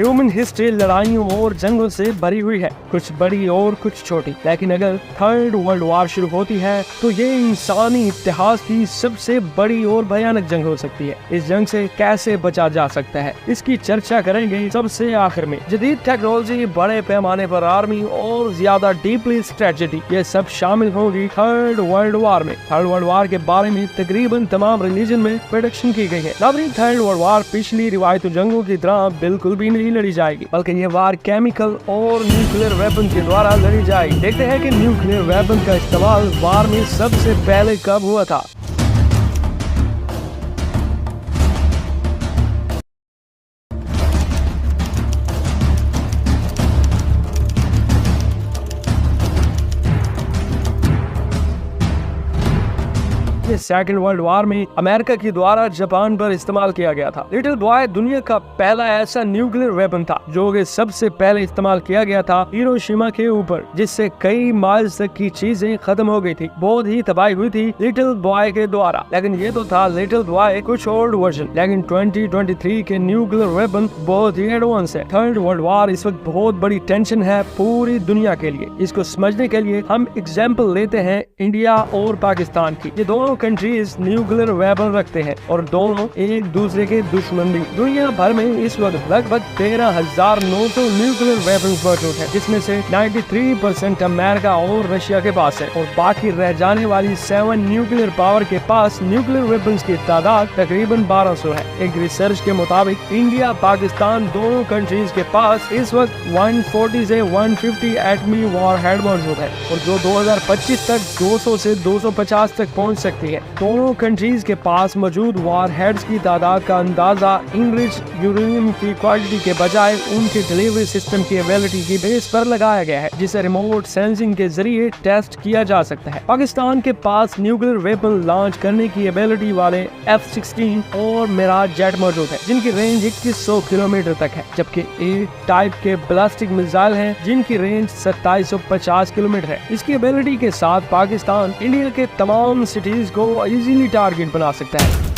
Human history लड़ाइयों और जंगों से भरी हुई है, कुछ बड़ी और कुछ छोटी। लेकिन अगर थर्ड वर्ल्ड वॉर शुरू होती है तो ये इंसानी इतिहास की सबसे बड़ी और भयानक जंग हो सकती है। इस जंग से कैसे बचा जा सकता है, इसकी चर्चा करेंगे सबसे आखिर में। जदीद टेक्नोलॉजी, बड़े पैमाने पर आर्मी और ज्यादा डीपली स्ट्रेटेजी, ये सब शामिल होगी थर्ड वर्ल्ड वॉर में। थर्ड वर्ल्ड वॉर के बारे में तकरीबन तमाम रिलीजन में प्रेडिक्शन की गई है। नाज़रीन, थर्ड वर्ल्ड वॉर पिछली रिवायती जंगों की तरह बिल्कुल भी नहीं लड़ी जाएगी, बल्कि ये वार केमिकल और न्यूक्लियर वेपन के द्वारा लड़ी जाएगी। देखते हैं कि न्यूक्लियर वेपन का इस्तेमाल वार में सबसे पहले कब हुआ था। सेकेंड वर्ल्ड वॉर में अमेरिका के द्वारा जापान पर इस्तेमाल किया गया था। लिटिल बॉय दुनिया का पहला ऐसा न्यूक्लियर वेपन था जो कि सबसे पहले इस्तेमाल किया गया था हिरोशिमा के ऊपर, जिससे कई माइल्स तक की चीजें खत्म हो गई थी। बहुत ही तबाही हुई थी लिटिल बॉय के द्वारा। लेकिन ये तो था लिटिल बॉय कुछ ओल्ड वर्जन, लेकिन 2023 के न्यूक्लियर वेपन बहुत ही एडवांस है। थर्ड वर्ल्ड वॉर इस वक्त बहुत बड़ी टेंशन है पूरी दुनिया के लिए। इसको समझने के लिए हम एग्जाम्पल लेते हैं इंडिया और पाकिस्तान की। ये दोनों कंट्रीज न्यूक्लियर वेपन रखते हैं और दोनों एक दूसरे के दुश्मन भी। दुनिया भर में इस वक्त लगभग 13,900 न्यूक्लियर वेपन मौजूद है, जिसमें से 93% अमेरिका और रशिया के पास है, और बाकी रह जाने वाली 7 न्यूक्लियर पावर के पास न्यूक्लियर वेपन्स की तादाद तकरीबन 1200 है। एक रिसर्च के मुताबिक इंडिया पाकिस्तान दोनों कंट्रीज के पास इस वक्त 140 से 150 एटमी वॉरहेड मौजूद है, और जो 2025 तक 200 से 250 तक पहुँच सकती है। दोनों कंट्रीज के पास मौजूद वॉरहेड्स की तादाद का अंदाजा इनरिच यूरेनियम की क्वालिटी के बजाय उनके डिलीवरी सिस्टम की एबिलिटी की बेस पर लगाया गया है, जिसे रिमोट सेंसिंग के जरिए टेस्ट किया जा सकता है। पाकिस्तान के पास न्यूक्लियर वेपन लॉन्च करने की एबिलिटी वाले F-16 और मिराज जेट मौजूद है, जिनकी रेंज 2100 किलोमीटर तक है, जबकि ए टाइप के बैलिस्टिक मिसाइल हैं जिनकी रेंज 2750 किलोमीटर है। इसकी एबिलिटी के साथ पाकिस्तान इंडिया के तमाम सिटीज को इजीली टारगेट बना सकता है।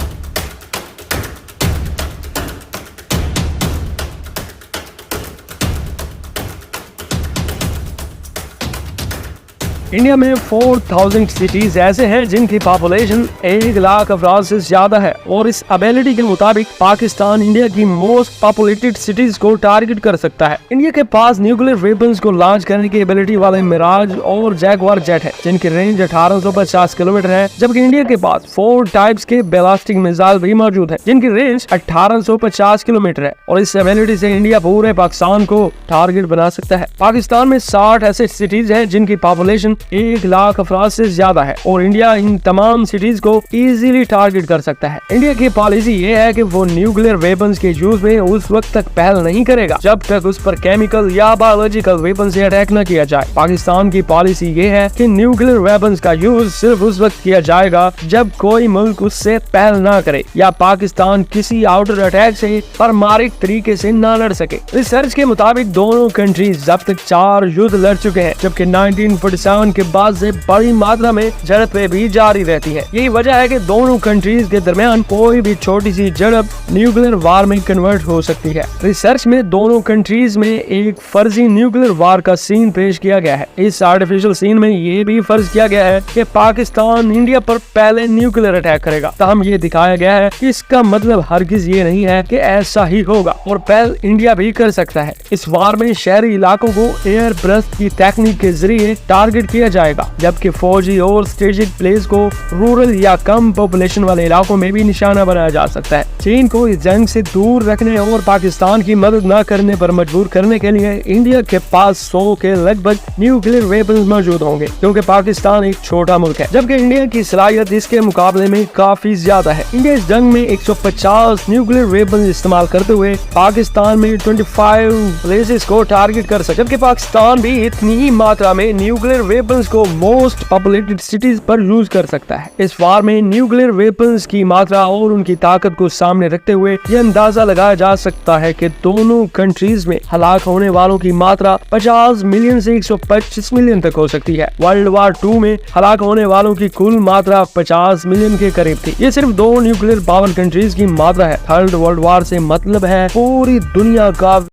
इंडिया में 4000 सिटीज ऐसे हैं जिनकी पॉपुलेशन 1 लाख अफराद से ज्यादा है, और इस एबिलिटी के मुताबिक पाकिस्तान इंडिया की मोस्ट पॉपुलेटेड सिटीज को टारगेट कर सकता है। इंडिया के पास न्यूक्लियर वेपन्स को लॉन्च करने की एबिलिटी वाले मिराज और जैगवार जेट है, जिनकी रेंज 1850 किलोमीटर है, जबकि इंडिया के पास 4 टाइप्स के बैलिस्टिक मिसाइल भी मौजूद है, जिनकी रेंज 1850 किलोमीटर है, और इस एबिलिटी से इंडिया पूरे पाकिस्तान को टारगेट बना सकता है। पाकिस्तान में 60 ऐसे सिटीज है जिनकी पॉपुलेशन 1 लाख अफराद से ज्यादा है, और इंडिया इन तमाम सिटीज को इजीली टारगेट कर सकता है। इंडिया की पॉलिसी ये है कि वो न्यूक्लियर वेपन्स के यूज में उस वक्त तक पहल नहीं करेगा जब तक उस पर केमिकल या बायोलॉजिकल वेपन से अटैक न किया जाए। पाकिस्तान की पॉलिसी ये है कि न्यूक्लियर वेपन्स का यूज सिर्फ उस वक्त किया जाएगा जब कोई मुल्क उससे पहल न करे या पाकिस्तान किसी आउटर अटैक से परमाणिक तरीके से न लड़ सके। रिसर्च के मुताबिक दोनों कंट्रीज अब तक 4 युद्ध लड़ चुके हैं, जबकि 1947 के बाद से बड़ी मात्रा में झड़पें भी जारी रहती है। यही वजह है कि दोनों कंट्रीज के दरमियान कोई भी छोटी सी झड़प न्यूक्लियर वार में कन्वर्ट हो सकती है। रिसर्च में दोनों कंट्रीज में एक फर्जी न्यूक्लियर वार का सीन पेश किया गया है। इस आर्टिफिशियल सीन में ये भी फर्ज किया गया है कि पाकिस्तान इंडिया पर पहले न्यूक्लियर अटैक करेगा। ताहम ये दिखाया गया है कि इसका मतलब हरगिज ये नहीं है कि ऐसा ही होगा, और पहल इंडिया भी कर सकता है। इस वार में शहरी इलाकों को एयर ब्रस्ट की टेक्निक के जरिए टारगेट किया जाएगा, जबकि फौजी और स्ट्रेटेजिक प्लेस को रूरल या कम पॉपुलेशन वाले इलाकों में भी निशाना बनाया जा सकता है। चीन को इस जंग से दूर रखने और पाकिस्तान की मदद न करने पर मजबूर करने के लिए इंडिया के पास 100 के लगभग न्यूक्लियर वेपन्स मौजूद होंगे, क्योंकि पाकिस्तान एक छोटा मुल्क है, जबकि इंडिया की सलाहियत इसके मुकाबले में काफी ज्यादा है। इंडिया इस जंग में 150 न्यूक्लियर वेपन्स इस्तेमाल करते हुए पाकिस्तान में 25 प्लेसेस को टारगेट कर सकता है, जबकि पाकिस्तान भी इतनी ही मात्रा में न्यूक्लियर वेपन्स को मोस्ट पॉपुलेटेड सिटीज पर यूज कर सकता है। इस वार में न्यूक्लियर वेपन्स की मात्रा और उनकी ताकत को सामने रखते हुए यह अंदाजा लगाया जा सकता है कि दोनों कंट्रीज में हलाक होने वालों की मात्रा 50 मिलियन से 125 मिलियन तक हो सकती है। वर्ल्ड वॉर 2 में हलाक होने वालों की कुल मात्रा 50 मिलियन के करीब थी। ये सिर्फ 2 न्यूक्लियर पावर कंट्रीज की मात्रा है। थर्ड वर्ल्ड वॉर से मतलब है पूरी दुनिया का